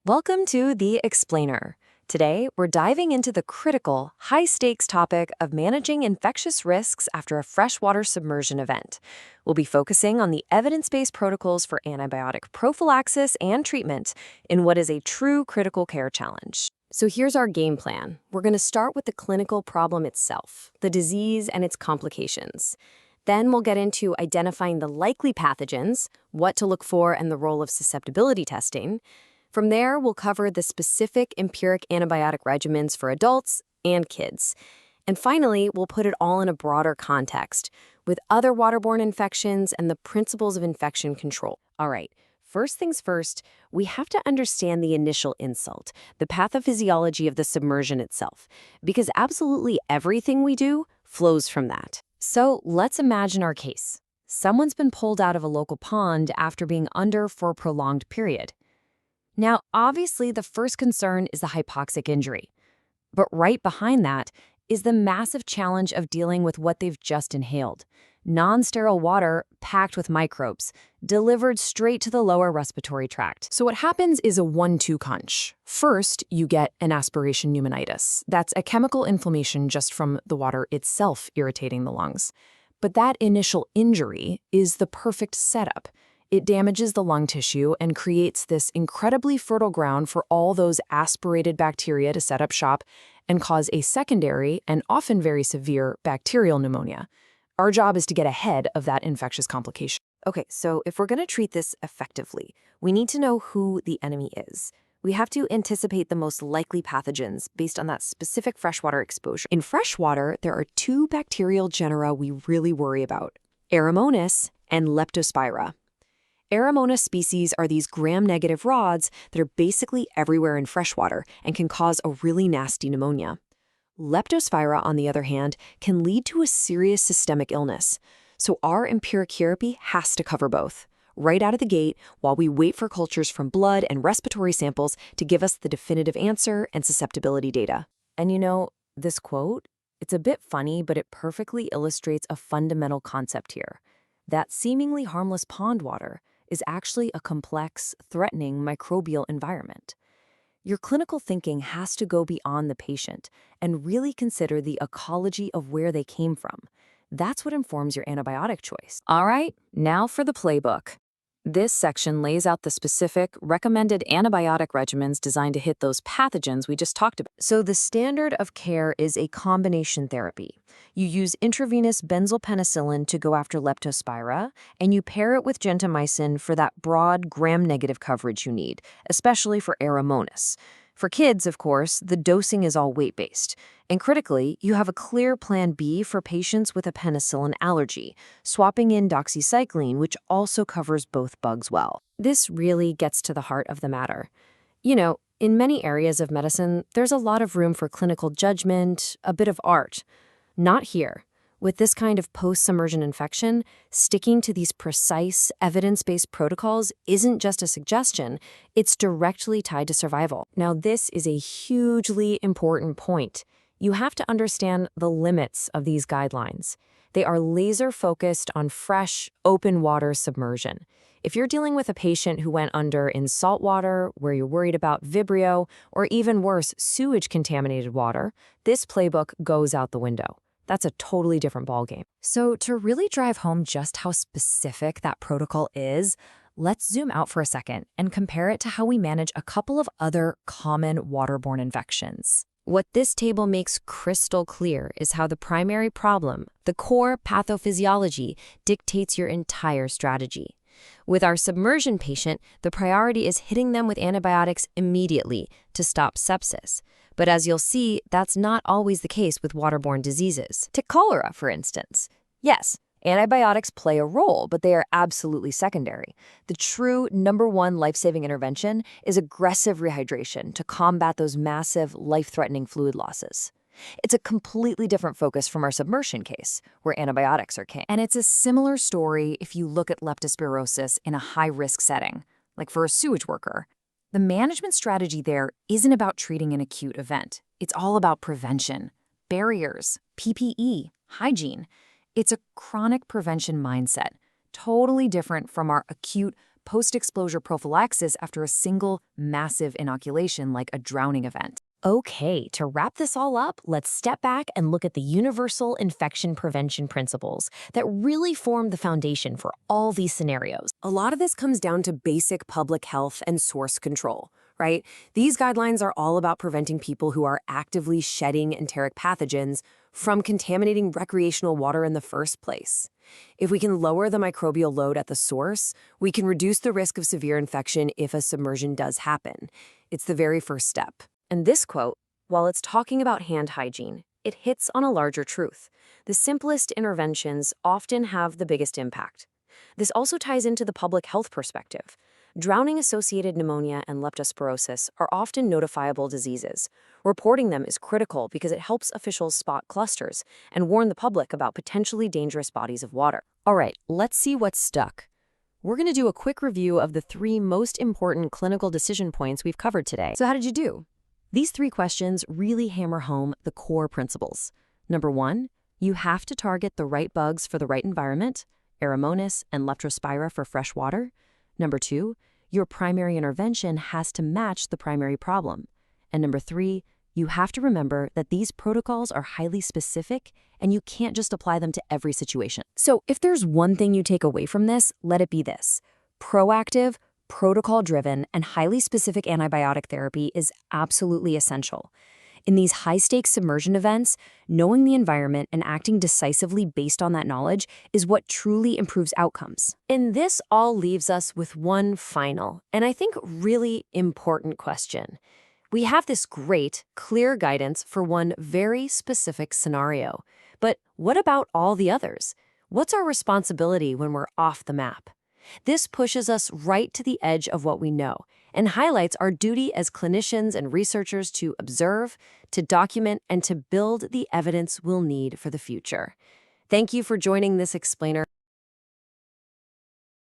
Welcome to The Explainer. Today, we're diving into the critical, high-stakes topic of managing infectious risks after a freshwater submersion event. We'll be focusing on the evidence-based protocols for antibiotic prophylaxis and treatment in what is a true critical care challenge. So here's our game plan. We're going to start with the clinical problem itself, the disease and its complications. Then we'll get into identifying the likely pathogens, what to look for, and the role of susceptibility testing. From there, we'll cover the specific empiric antibiotic regimens for adults and kids. And finally, we'll put it all in a broader context with other waterborne infections and the principles of infection control. All right, first things first, we have to understand the initial insult, the pathophysiology of the submersion itself, because absolutely everything we do flows from that. So let's imagine our case. Someone's been pulled out of a local pond after being under for a prolonged period. Now, obviously, the first concern is the hypoxic injury. But right behind that is the massive challenge of dealing with what they've just inhaled. Non-sterile water packed with microbes, delivered straight to the lower respiratory tract. So what happens is a 1-2 punch. First, you get an aspiration pneumonitis. That's a chemical inflammation just from the water itself irritating the lungs. But that initial injury is the perfect setup. It damages the lung tissue and creates this incredibly fertile ground for all those aspirated bacteria to set up shop and cause a secondary and often very severe bacterial pneumonia. Our job is to get ahead of that infectious complication. Okay, so if we're going to treat this effectively, we need to know who the enemy is. We have to anticipate the most likely pathogens based on that specific freshwater exposure. In freshwater, there are two bacterial genera we really worry about, Aeromonas and Leptospira. Aeromonas species are these gram-negative rods that are basically everywhere in freshwater and can cause a really nasty pneumonia. Leptospira, on the other hand, can lead to a serious systemic illness. So our empiric therapy has to cover both, right out of the gate, while we wait for cultures from blood and respiratory samples to give us the definitive answer and susceptibility data. And you know, this quote, it's a bit funny, but it perfectly illustrates a fundamental concept here. That seemingly harmless pond water is actually a complex, threatening microbial environment. Your clinical thinking has to go beyond the patient and really consider the ecology of where they came from. That's what informs your antibiotic choice. All right, now for the playbook. This section lays out the specific, recommended antibiotic regimens designed to hit those pathogens we just talked about. So the standard of care is a combination therapy. You use intravenous benzylpenicillin to go after Leptospira, and you pair it with gentamicin for that broad gram-negative coverage you need, especially for Aeromonas. For kids, of course, the dosing is all weight-based. And critically, you have a clear plan B for patients with a penicillin allergy, swapping in doxycycline, which also covers both bugs well. This really gets to the heart of the matter. You know, in many areas of medicine, there's a lot of room for clinical judgment, a bit of art. Not here. With this kind of post-submersion infection, sticking to these precise, evidence-based protocols isn't just a suggestion, it's directly tied to survival. Now, this is a hugely important point. You have to understand the limits of these guidelines. They are laser-focused on fresh, open-water submersion. If you're dealing with a patient who went under in saltwater, where you're worried about Vibrio, or even worse, sewage-contaminated water, this playbook goes out the window. That's a totally different ballgame. So to really drive home just how specific that protocol is, let's zoom out for a second and compare it to how we manage a couple of other common waterborne infections. What this table makes crystal clear is how the primary problem, the core pathophysiology, dictates your entire strategy. With our submersion patient, the priority is hitting them with antibiotics immediately to stop sepsis. But as you'll see, that's not always the case with waterborne diseases. Take cholera, for instance. Yes, antibiotics play a role, but they are absolutely secondary. The true #1 life-saving intervention is aggressive rehydration to combat those massive, life-threatening fluid losses. It's a completely different focus from our submersion case, where antibiotics are king. And it's a similar story if you look at leptospirosis in a high-risk setting, like for a sewage worker. The management strategy there isn't about treating an acute event. It's all about prevention, barriers, PPE, hygiene. It's a chronic prevention mindset, totally different from our acute post-exposure prophylaxis after a single massive inoculation like a drowning event. Okay, to wrap this all up, let's step back and look at the universal infection prevention principles that really form the foundation for all these scenarios. A lot of this comes down to basic public health and source control, right? These guidelines are all about preventing people who are actively shedding enteric pathogens from contaminating recreational water in the first place. If we can lower the microbial load at the source, we can reduce the risk of severe infection if a submersion does happen. It's the very first step. And this quote, while it's talking about hand hygiene, it hits on a larger truth. The simplest interventions often have the biggest impact. This also ties into the public health perspective. Drowning-associated pneumonia and leptospirosis are often notifiable diseases. Reporting them is critical because it helps officials spot clusters and warn the public about potentially dangerous bodies of water. All right, let's see what's stuck. We're going to do a quick review of the 3 most important clinical decision points we've covered today. So how did you do? These 3 questions really hammer home the core principles. Number 1, you have to target the right bugs for the right environment, Aeromonas and Leptospira for fresh water. Number 2, your primary intervention has to match the primary problem. And number 3, you have to remember that these protocols are highly specific and you can't just apply them to every situation. So if there's one thing you take away from this, let it be this. Proactive, protocol-driven, and highly specific antibiotic therapy is absolutely essential. In these high-stakes submersion events, knowing the environment and acting decisively based on that knowledge is what truly improves outcomes. And this all leaves us with one final, and I think really important question. We have this great, clear guidance for one very specific scenario. But what about all the others? What's our responsibility when we're off the map? This pushes us right to the edge of what we know and highlights our duty as clinicians and researchers to observe, to document, and to build the evidence we'll need for the future. Thank you for joining this explainer.